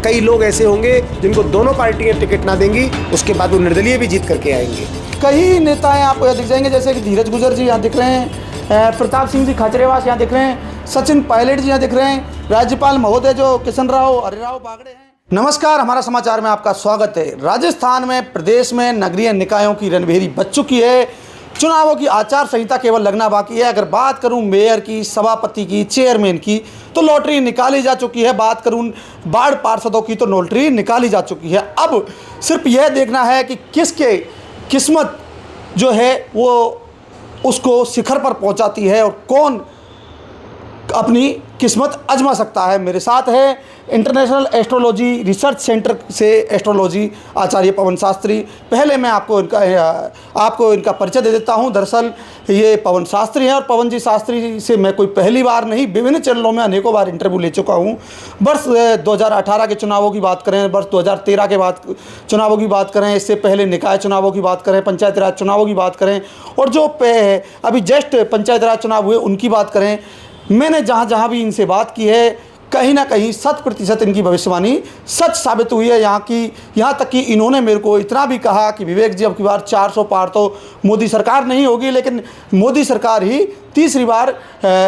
कई लोग ऐसे होंगे जिनको दोनों पार्टियां टिकट ना देंगी, उसके बाद वो निर्दलीय भी जीत करके आएंगे। कई नेताएं आपको यहाँ दिख जाएंगे, जैसे कि धीरज गुजर जी यहाँ दिख रहे हैं, प्रताप सिंह जी खाचरेवास यहाँ दिख रहे हैं, सचिन पायलट जी यहाँ दिख रहे हैं, राज्यपाल महोदय जो किशन राव हरिराव बागड़े हैं। नमस्कार, हमारा समाचार में आपका स्वागत है। राजस्थान में प्रदेश में नगरीय निकायों की रणभेरी बज चुकी है। चुनावों की आचार संहिता केवल लगना बाकी है। अगर बात करूं मेयर की, सभापति की, चेयरमैन की, तो लॉटरी निकाली जा चुकी है। बात करूं वार्ड पार्षदों की, तो लॉटरी निकाली जा चुकी है। अब सिर्फ यह देखना है कि किसके किस्मत जो है वो उसको शिखर पर पहुंचाती है और कौन अपनी किस्मत आजमा सकता है। मेरे साथ है इंटरनेशनल एस्ट्रोलॉजी रिसर्च सेंटर से एस्ट्रोलॉजी आचार्य पवन शास्त्री। पहले मैं आपको इनका परिचय दे देता हूं। दरअसल ये पवन शास्त्री हैं और पवन जी शास्त्री से मैं कोई पहली बार नहीं, विभिन्न चैनलों में अनेकों बार इंटरव्यू ले चुका हूं। वर्ष 2018 के चुनावों की बात करें, वर्ष 2013 के बाद चुनावों की बात करें, इससे पहले निकाय चुनावों की बात करें, पंचायती राज चुनावों की बात करें, और जो अभी जस्ट पंचायती राज चुनाव हुए उनकी बात करें, मैंने जहाँ भी इनसे बात की है, कहीं ना कहीं 100% इनकी भविष्यवाणी सच साबित हुई है। यहाँ तक कि इन्होंने मेरे को इतना भी कहा कि विवेक जी, अब की बार 400 पार तो मोदी सरकार नहीं होगी, लेकिन मोदी सरकार ही तीसरी बार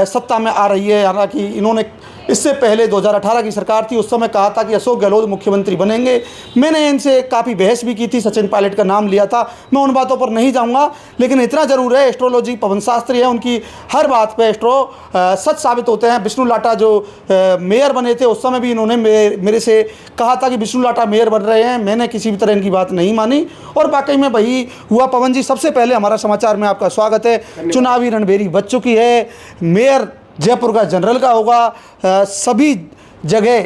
सत्ता में आ रही है। हालांकि इन्होंने इससे पहले 2018 की सरकार थी, उस समय कहा था कि अशोक गहलोत मुख्यमंत्री बनेंगे। मैंने इनसे काफ़ी बहस भी की थी, सचिन पायलट का नाम लिया था। मैं उन बातों पर नहीं जाऊंगा, लेकिन इतना ज़रूर है, एस्ट्रोलॉजी पवन शास्त्री है, उनकी हर बात पे सच साबित होते हैं। विष्णु लाटा जो मेयर बने थे, उस समय भी इन्होंने मेरे से कहा था कि विष्णु लाटा मेयर बन रहे हैं। मैंने किसी भी तरह इनकी बात नहीं मानी और वाकई में वही हुआ। पवन जी, सबसे पहले हमारा समाचार में आपका स्वागत है। चुनावी रणभेरी बज चुकी है। मेयर जयपुर का जनरल का होगा। सभी जगह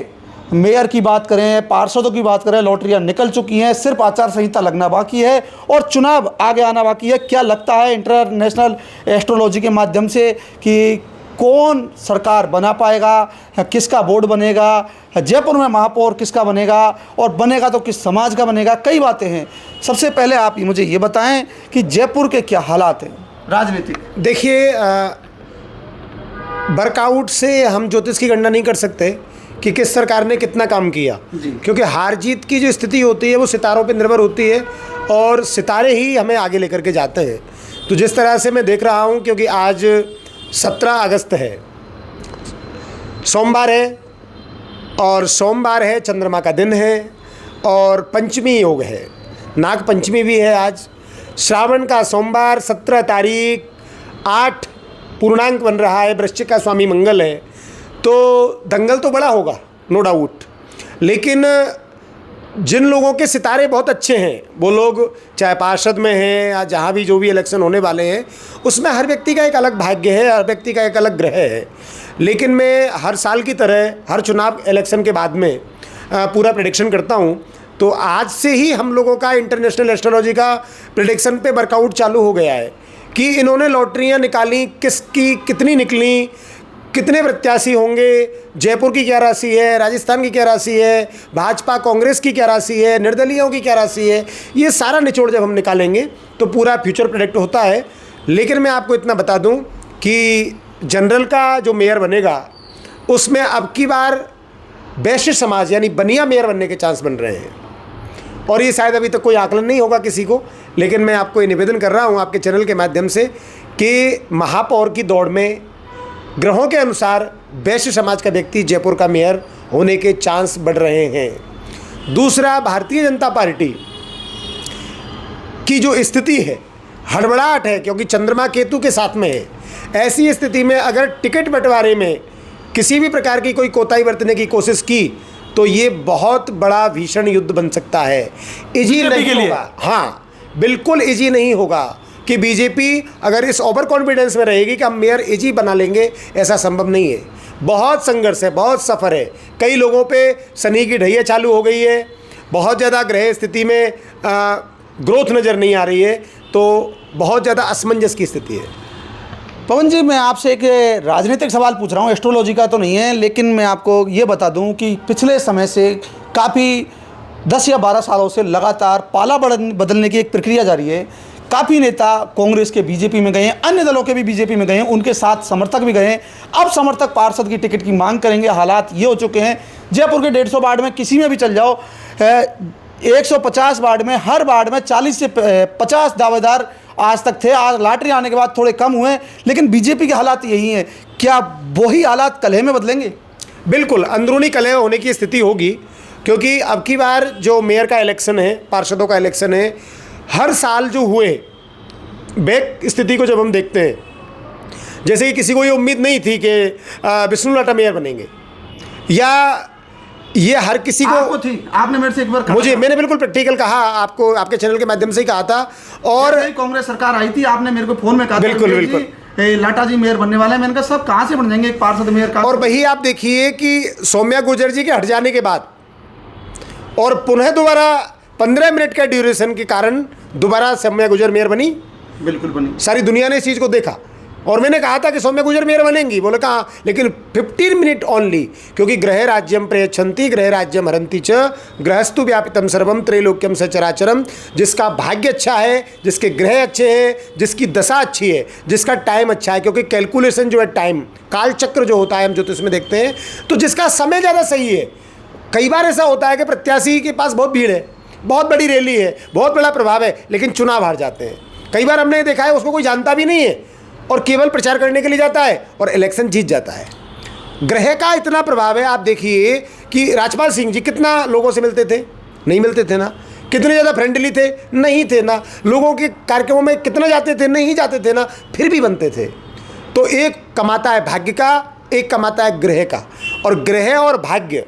मेयर की बात करें, पार्षदों की बात करें, लॉटरियां निकल चुकी हैं। सिर्फ आचार संहिता लगना बाकी है और चुनाव आगे आना बाकी है। क्या लगता है इंटरनेशनल एस्ट्रोलॉजी के माध्यम से कि कौन सरकार बना पाएगा, किसका बोर्ड बनेगा, जयपुर में महापौर किसका बनेगा और बनेगा तो किस समाज का बनेगा? कई बातें हैं। सबसे पहले आप मुझे ये बताएं कि जयपुर के क्या हालात हैं राजनीतिक? देखिए, वर्कआउट से हम ज्योतिष की गणना नहीं कर सकते कि किस सरकार ने कितना काम किया, क्योंकि हार जीत की जो स्थिति होती है वो सितारों पे निर्भर होती है और सितारे ही हमें आगे लेकर के जाते हैं। तो जिस तरह से मैं देख रहा हूँ, क्योंकि आज 17 अगस्त है, सोमवार है, और सोमवार है, चंद्रमा का दिन है और पंचमी योग है, नाग पंचमी भी है आज। श्रावण का सोमवार 17 तारीख 8 पूर्णांक बन रहा है, वृश्चिक का स्वामी मंगल है, तो दंगल तो बड़ा होगा, नो डाउट। लेकिन जिन लोगों के सितारे बहुत अच्छे हैं, वो लोग चाहे पार्षद में हैं या जहाँ भी जो भी इलेक्शन होने वाले हैं, उसमें हर व्यक्ति का एक अलग भाग्य है, हर व्यक्ति का एक अलग ग्रह है। लेकिन मैं हर साल की तरह हर चुनाव इलेक्शन के बाद में पूरा प्रेडिक्शन करता हूँ। तो आज से ही हम लोगों का इंटरनेशनल एस्ट्रोलॉजी का प्रेडिक्शन पे वर्कआउट चालू हो गया है कि इन्होंने लॉटरियां निकाली, किसकी कितनी निकली, कितने प्रत्याशी होंगे, जयपुर की क्या राशि है, राजस्थान की क्या राशि है, भाजपा कांग्रेस की क्या राशि है, निर्दलीयों की क्या राशि है, ये सारा निचोड़ जब हम निकालेंगे तो पूरा फ्यूचर प्रेडिक्ट होता है। लेकिन मैं आपको इतना बता दूं कि जनरल का जो मेयर बनेगा उसमें अब की बार वैश्य समाज यानी बनिया मेयर बनने के चांस बन रहे हैं, और ये शायद अभी तक कोई आकलन नहीं होगा किसी को। लेकिन मैं आपको ये निवेदन कर रहा हूँ आपके चैनल के माध्यम से कि महापौर की दौड़ में ग्रहों के अनुसार वैश्य समाज का व्यक्ति जयपुर का मेयर होने के चांस बढ़ रहे हैं। दूसरा, भारतीय जनता पार्टी की जो स्थिति है, हड़बड़ाहट है, क्योंकि चंद्रमा केतु के साथ में है। ऐसी स्थिति में अगर टिकट बंटवारे में किसी भी प्रकार की कोई कोताही बरतने की कोशिश की तो ये बहुत बड़ा भीषण युद्ध बन सकता है। इजी नहीं होगा, हाँ बिल्कुल इजी नहीं होगा कि बीजेपी अगर इस ओवर कॉन्फिडेंस में रहेगी कि हम मेयर इजी बना लेंगे, ऐसा संभव नहीं है। बहुत संघर्ष है, बहुत सफ़र है। कई लोगों पे शनि की ढैया चालू हो गई है, बहुत ज़्यादा ग्रह स्थिति में ग्रोथ नज़र नहीं आ रही है, तो बहुत ज़्यादा असमंजस की स्थिति है। पवन जी, मैं आपसे एक राजनीतिक सवाल पूछ रहा हूँ, एस्ट्रोलॉजी का तो नहीं है, लेकिन मैं आपको ये बता दूँ कि पिछले समय से काफ़ी 10 या 12 सालों से लगातार पाला बदलने की एक प्रक्रिया जारी है। काफ़ी नेता कांग्रेस के बीजेपी में गए हैं, अन्य दलों के भी बीजेपी में गए हैं, उनके साथ समर्थक भी गए हैं। अब समर्थक पार्षद की टिकट की मांग करेंगे। हालात ये हो चुके हैं, जयपुर के 150 वार्ड में किसी में भी चल जाओ, 150 वार्ड में हर वार्ड में 40 से 50 दावेदार आज तक थे। आज लॉटरी आने के बाद थोड़े कम हुए, लेकिन बीजेपी के हालात यही हैं। क्या वही हालात कलह में बदलेंगे? बिल्कुल अंदरूनी कलह होने की स्थिति होगी, क्योंकि अब की बार जो मेयर का इलेक्शन है, पार्षदों का इलेक्शन है, हर साल जो हुए बैक स्थिति को जब हम देखते हैं, जैसे कि किसी को ये उम्मीद नहीं थी कि विष्णु लाटा मेयर बनेंगे, या ये हर किसी को थी। आपने मेरे से एक बार कहा, मैंने बिल्कुल प्रैक्टिकल कहा, आपको आपके चैनल के माध्यम से ही कहा था। और कांग्रेस सरकार आई थी, आपने मेरे को फोन में कहा बिल्कुल लाटा जी मेयर बनने वाले हैं। मैंने कहा सब कहाँ से बन जाएंगे एक पार्षद मेयर का। और वही आप देखिए कि सौम्या गुर्जर जी के हट जाने के बाद और पुनः दोबारा 15 मिनट का ड्यूरेशन के कारण दोबारा सौम्या गुर्जर मेयर बनी। बिल्कुल बनी। सारी दुनिया ने इस चीज़ को देखा, और मैंने कहा था कि सौम्या गुर्जर मेयर बनेंगी, बोले कहा, लेकिन 15 मिनट ओनली, क्योंकि गृह राज्यम प्रयच्छन्ति गृह राज्यम हरन्ति च गृहस्थु व्यापितम सर्वम त्रैलोक्यम सचराचरम। जिसका भाग्य अच्छा है, जिसके ग्रह अच्छे हैं, जिसकी दशा अच्छी है, जिसका टाइम अच्छा है, क्योंकि कैलकुलेशन जो है टाइम काल चक्र जो होता है हम ज्योतिष में देखते हैं, तो जिसका समय ज़्यादा सही है। कई बार ऐसा होता है कि प्रत्याशी के पास बहुत भीड़ है, बहुत बड़ी रैली है, बहुत बड़ा प्रभाव है, लेकिन चुनाव हार जाते हैं। कई बार हमने देखा है उसको कोई जानता भी नहीं है और केवल प्रचार करने के लिए जाता है और इलेक्शन जीत जाता है। ग्रह का इतना प्रभाव है। आप देखिए कि राजपाल सिंह जी कितना लोगों से मिलते थे, नहीं मिलते थे ना। कितने ज़्यादा फ्रेंडली थे, नहीं थे ना। लोगों के कार्यक्रमों में कितना जाते थे, नहीं जाते थे ना, फिर भी बनते थे। तो एक कमाता है भाग्य का, एक कमाता है ग्रह का। और ग्रह और भाग्य,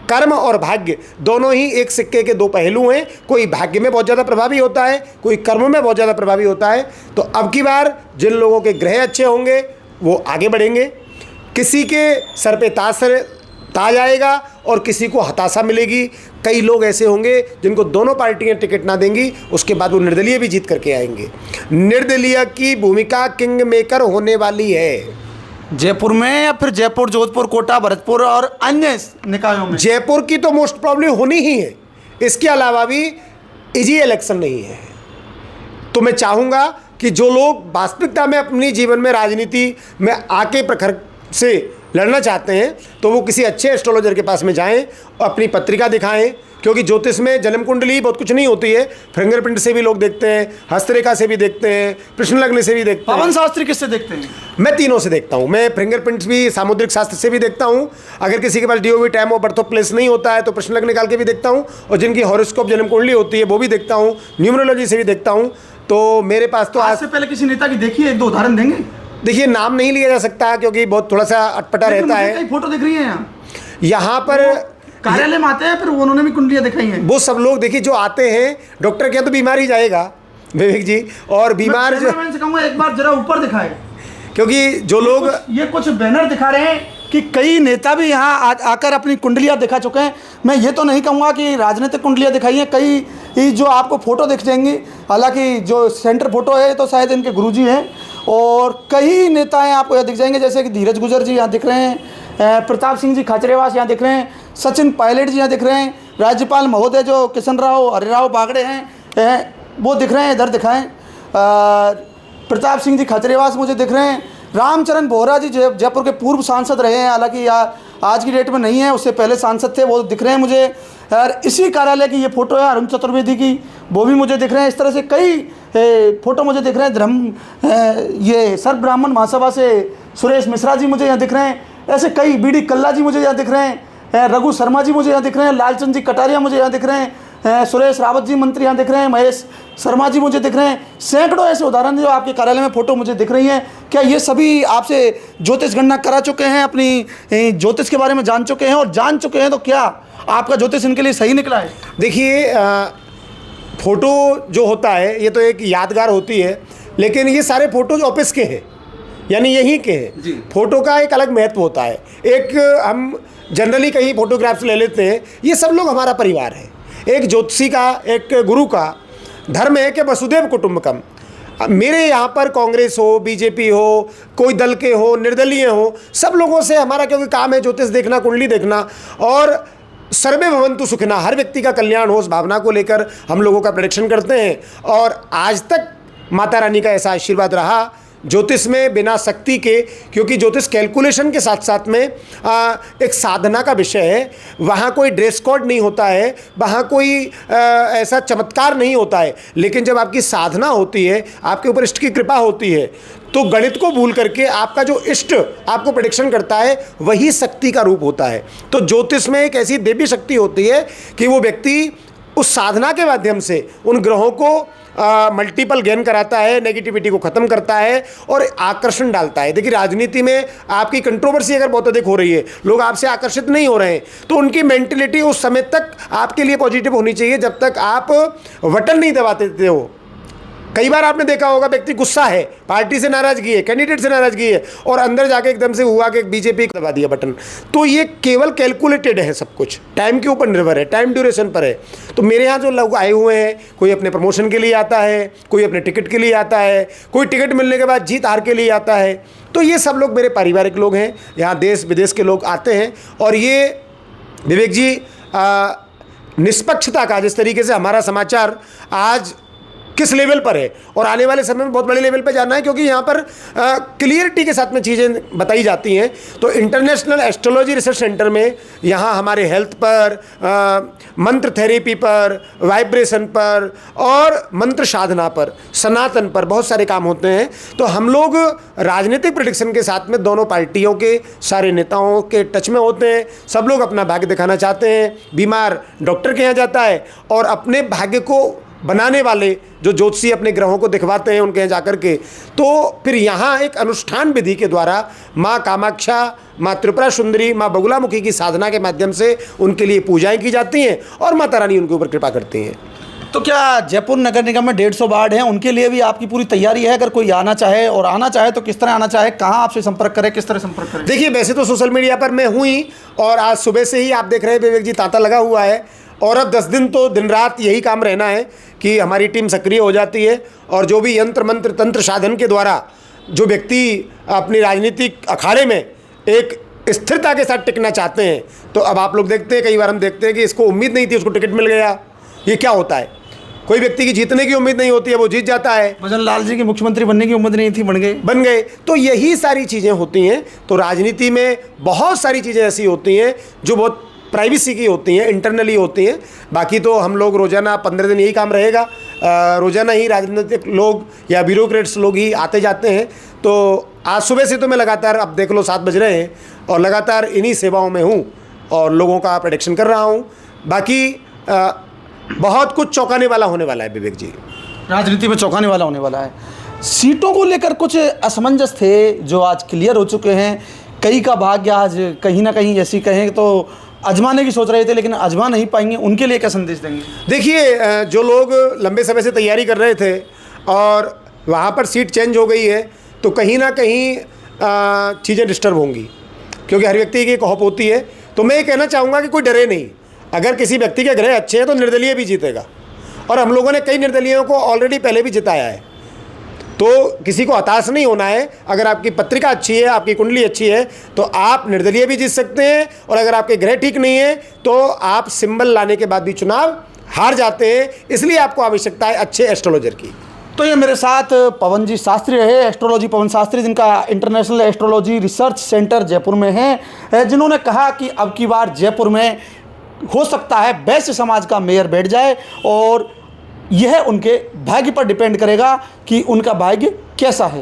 कर्म और भाग्य दोनों ही एक सिक्के के दो पहलू हैं। कोई भाग्य में बहुत ज़्यादा प्रभावी होता है, कोई कर्म में बहुत ज़्यादा प्रभावी होता है। तो अब की बार जिन लोगों के ग्रह अच्छे होंगे वो आगे बढ़ेंगे। किसी के सर पे ताज आएगा और किसी को हताशा मिलेगी। कई लोग ऐसे होंगे जिनको दोनों पार्टियां टिकट ना देंगी, उसके बाद वो निर्दलीय भी जीत करके आएंगे। निर्दलीय की भूमिका किंग मेकर होने वाली है जयपुर में, या फिर जयपुर, जोधपुर, कोटा, भरतपुर और अन्य निकायों में। जयपुर की तो मोस्ट प्रॉब्लम होनी ही है। इसके अलावा भी इजी इलेक्शन नहीं है। तो मैं चाहूँगा कि जो लोग वास्तविकता में अपनी जीवन में राजनीति में आके प्रखर से लड़ना चाहते हैं, तो वो किसी अच्छे एस्ट्रोलॉजर के पास में जाएं और अपनी पत्रिका दिखाएं, क्योंकि ज्योतिष में जन्म कुंडली बहुत कुछ नहीं होती है। फिंगरप्रिंट से भी लोग देखते हैं, हस्तरेखा से भी देखते हैं, प्रश्न लग्न से भी देखते हैं। पवन शास्त्री किससे देखते हैं? मैं तीनों से देखता हूँ। मैं फिंगरप्रिंट्स भी सामुद्रिक शास्त्र से भी देखता हूँ। अगर किसी के पास DOB time of birth of place नहीं होता है तो प्रश्न लग्न निकाल के भी देखता हूँ, और जिनकी हॉरोस्कोप जन्म कुंडली होती है वो भी देखता हूँ, न्यूमरोलॉजी से भी देखता हूँ। तो मेरे पास तो आज से पहले किसी नेता की देखिए, एक दो उदाहरण देंगे? देखिए, नाम नहीं लिया जा सकता क्योंकि बहुत थोड़ा सा अटपटा रहता है। कई फोटो दिख रही है यहाँ पर, कार्यालय में आते हैं, फिर उन्होंने भी कुंडलियाँ दिखाई हैं। वो सब लोग देखिए जो आते हैं, डॉक्टर के यहाँ तो बीमार ही जाएगा विवेक जी, और बीमार जो मैं कहूँगा एक बार जरा ऊपर दिखाए, क्योंकि जो लोग ये कुछ बैनर दिखा रहे हैं कि कई नेता भी यहाँ आकर अपनी कुंडलियाँ दिखा चुके हैं। मैं ये तो नहीं कहूँगा कि राजनीतिक कुंडलियाँ दिखाई हैं, कई जो आपको फ़ोटो दिख जाएंगी। हालांकि जो सेंटर फोटो है तो शायद इनके गुरुजी हैं, और कई नेताएं आपको यहाँ दिख जाएंगे, जैसे कि धीरज गुजर जी यहाँ दिख रहे हैं, प्रताप सिंह जी खाचरेवास यहाँ दिख रहे हैं, सचिन पायलट जी यहाँ दिख रहे हैं, राज्यपाल महोदय जो किशन राव हरिराव बागड़े हैं वो दिख रहे हैं, इधर दिखाएँ। प्रताप सिंह जी खाचरेवास मुझे दिख रहे हैं। रामचरण बोहरा जी जयपुर के पूर्व सांसद रहे हैं, हालांकि आज की डेट में नहीं है, उससे पहले सांसद थे, वो दिख रहे हैं मुझे। और इसी कार्यालय की ये फ़ोटो है अरुण चतुर्वेदी की, वो भी मुझे दिख रहे हैं। इस तरह से कई फ़ोटो मुझे दिख रहे हैं। ये सर्व ब्राह्मण महासभा से सुरेश मिश्रा जी मुझे यहाँ दिख रहे हैं। ऐसे कई बीडी कल्ला जी मुझे यहाँ दिख रहे हैं, रघु शर्मा जी मुझे यहाँ दिख रहे हैं, लालचंद जी कटारिया मुझे यहाँ दिख रहे हैं, सुरेश रावत जी मंत्री यहाँ दिख रहे हैं, महेश शर्मा जी मुझे दिख रहे हैं। सैकड़ों ऐसे उदाहरण जो आपके कार्यालय में फ़ोटो मुझे दिख रही हैं। क्या ये सभी आपसे ज्योतिष गणना करा चुके हैं, अपनी ज्योतिष के बारे में जान चुके हैं, और जान चुके हैं तो क्या आपका ज्योतिष इनके लिए सही निकला है? देखिए, फ़ोटो जो होता है ये तो एक यादगार होती है, लेकिन ये सारे फ़ोटोज ऑफिस के हैं, यानी यहीं के हैं। फ़ोटो का एक अलग महत्व होता है। एक हम जनरली कहीं फ़ोटोग्राफ्स ले लेते हैं, ये सब लोग हमारा परिवार है। एक ज्योतिषी का, एक गुरु का धर्म है कि वसुधैव कुटुंबकम। मेरे यहाँ पर कांग्रेस हो, बीजेपी हो, कोई दल के हो, निर्दलीय हो, सब लोगों से हमारा क्योंकि काम है ज्योतिष देखना, कुंडली देखना, और सर्वे भवन्तु सुखिनः, हर व्यक्ति का कल्याण हो, उस भावना को लेकर हम लोगों का प्रेडिक्शन करते हैं। और आज तक माता रानी का ऐसा आशीर्वाद रहा ज्योतिष में बिना शक्ति के, क्योंकि ज्योतिष कैलकुलेशन के साथ साथ में एक साधना का विषय है। वहाँ कोई ड्रेस कोड नहीं होता है, वहाँ कोई ऐसा चमत्कार नहीं होता है, लेकिन जब आपकी साधना होती है, आपके ऊपर इष्ट की कृपा होती है, तो गणित को भूल करके आपका जो इष्ट आपको प्रेडिक्शन करता है वही शक्ति का रूप होता है। तो ज्योतिष में एक ऐसी देवी शक्ति होती है कि वो व्यक्ति उस साधना के माध्यम से उन ग्रहों को मल्टीपल गेन कराता है, नेगेटिविटी को ख़त्म करता है और आकर्षण डालता है। देखिए राजनीति में आपकी कंट्रोवर्सी अगर बहुत अधिक हो रही है, लोग आपसे आकर्षित नहीं हो रहे हैं, तो उनकी मेंटलिटी उस समय तक आपके लिए पॉजिटिव होनी चाहिए जब तक आप बटन नहीं दबाते देते हो। कई बार आपने देखा होगा व्यक्ति गुस्सा है, पार्टी से नाराजगी है, कैंडिडेट से नाराजगी है, और अंदर जाके एकदम से हुआ कि बीजेपी को दबा दिया बटन। तो ये केवल कैलकुलेटेड है, सब कुछ टाइम के ऊपर निर्भर है, टाइम ड्यूरेशन पर है। तो मेरे यहाँ जो लोग आए हुए हैं, कोई अपने प्रमोशन के लिए आता है, कोई अपने टिकट के लिए आता है, कोई टिकट मिलने के बाद जीत हार के लिए आता है। तो ये सब लोग मेरे पारिवारिक लोग हैं, यहाँ देश विदेश के लोग आते हैं। और ये विवेक जी निष्पक्षता का, जिस तरीके से हमारा समाचार आज किस लेवल पर है और आने वाले समय में बहुत बड़े लेवल पर जाना है, क्योंकि यहाँ पर क्लियरिटी के साथ में चीज़ें बताई जाती हैं। तो इंटरनेशनल एस्ट्रोलॉजी रिसर्च सेंटर में यहाँ हमारे हेल्थ पर, मंत्र थेरेपी पर, वाइब्रेशन पर और मंत्र साधना पर, सनातन पर बहुत सारे काम होते हैं। तो हम लोग राजनीतिक प्रेडिक्शन के साथ में दोनों पार्टियों के सारे नेताओं के टच में होते हैं। सब लोग अपना भाग्य दिखाना चाहते हैं। बीमार डॉक्टर के यहाँ जाता है और अपने भाग्य को बनाने वाले जो ज्योतिषी अपने ग्रहों को दिखवाते हैं उनके यहाँ जाकर के, तो फिर यहाँ एक अनुष्ठान विधि के द्वारा माँ कामाक्षा, माँ त्रिपुरा सुंदरी, माँ बगुलामुखी की साधना के माध्यम से उनके लिए पूजाएं की जाती हैं और माता रानी उनके ऊपर कृपा करती हैं। तो क्या जयपुर नगर निगम में 150 वार्ड हैं, उनके लिए भी आपकी पूरी तैयारी है? अगर कोई आना चाहे और आना चाहे तो किस तरह आना चाहे, कहाँ आपसे संपर्क करें, किस तरह संपर्क करें? देखिए वैसे तो सोशल मीडिया पर मैं हूँ ही, और आज सुबह से ही आप देख रहे हैं विवेक जी तांता लगा हुआ है, और अब 10 दिन तो दिन रात यही काम रहना है कि हमारी टीम सक्रिय हो जाती है। और जो भी यंत्र मंत्र तंत्र साधन के द्वारा जो व्यक्ति अपनी राजनीतिक अखाड़े में एक स्थिरता के साथ टिकना चाहते हैं, तो अब आप लोग देखते हैं, कई बार हम देखते हैं कि इसको उम्मीद नहीं थी, उसको टिकट मिल गया। ये क्या होता है? कोई व्यक्ति की जीतने की उम्मीद नहीं होती है, वो जीत जाता है। भजन लाल जी की मुख्यमंत्री बनने की उम्मीद नहीं थी, बन गए। तो यही सारी चीज़ें होती हैं। तो राजनीति में बहुत सारी चीज़ें ऐसी होती हैं जो बहुत प्राइवेसी की होती हैं, इंटरनली होती हैं। बाकी तो हम लोग रोज़ाना 15 दिन यही काम रहेगा, रोज़ाना ही राजनीतिक लोग या ब्यूरोक्रेट्स लोग ही आते जाते हैं। तो आज सुबह से तो मैं लगातार, अब देख लो 7 बज रहे हैं, और लगातार इन्हीं सेवाओं में हूँ और लोगों का प्रेडिक्शन कर रहा हूँ। बाकी बहुत कुछ चौंकाने वाला होने वाला है विवेक जी, राजनीति में चौंकाने वाला होने वाला है। सीटों को लेकर कुछ असमंजस थे जो आज क्लियर हो चुके हैं। कई का भाग्य आज कहीं ना कहीं, जैसी कहें तो आजमाने की सोच रहे थे लेकिन आजमा नहीं पाएंगे, उनके लिए क्या संदेश देंगे? देखिए जो लोग लंबे समय से तैयारी कर रहे थे और वहाँ पर सीट चेंज हो गई है, तो कहीं ना कहीं चीज़ें डिस्टर्ब होंगी, क्योंकि हर व्यक्ति की एक होप होती है। तो मैं ये कहना चाहूँगा कि कोई डरे नहीं। अगर किसी व्यक्ति के ग्रह अच्छे हैं तो निर्दलीय भी जीतेगा, और हम लोगों ने कई निर्दलीयों को ऑलरेडी पहले भी जिताया है। तो किसी को हताश नहीं होना है। अगर आपकी पत्रिका अच्छी है, आपकी कुंडली अच्छी है, तो आप निर्दलीय भी जीत सकते हैं, और अगर आपके ग्रह ठीक नहीं है तो आप सिंबल लाने के बाद भी चुनाव हार जाते हैं। इसलिए आपको आवश्यकता है अच्छे एस्ट्रोलॉजर की। तो ये मेरे साथ पवन जी शास्त्री रहे, एस्ट्रोलॉजी पवन शास्त्री, जिनका international astrology research centre Jaipur में है, जिन्होंने कहा कि अब की बार जयपुर में हो सकता है वैश्य समाज का मेयर बैठ जाए, और यह उनके भाग्य पर डिपेंड करेगा कि उनका भाग्य कैसा है।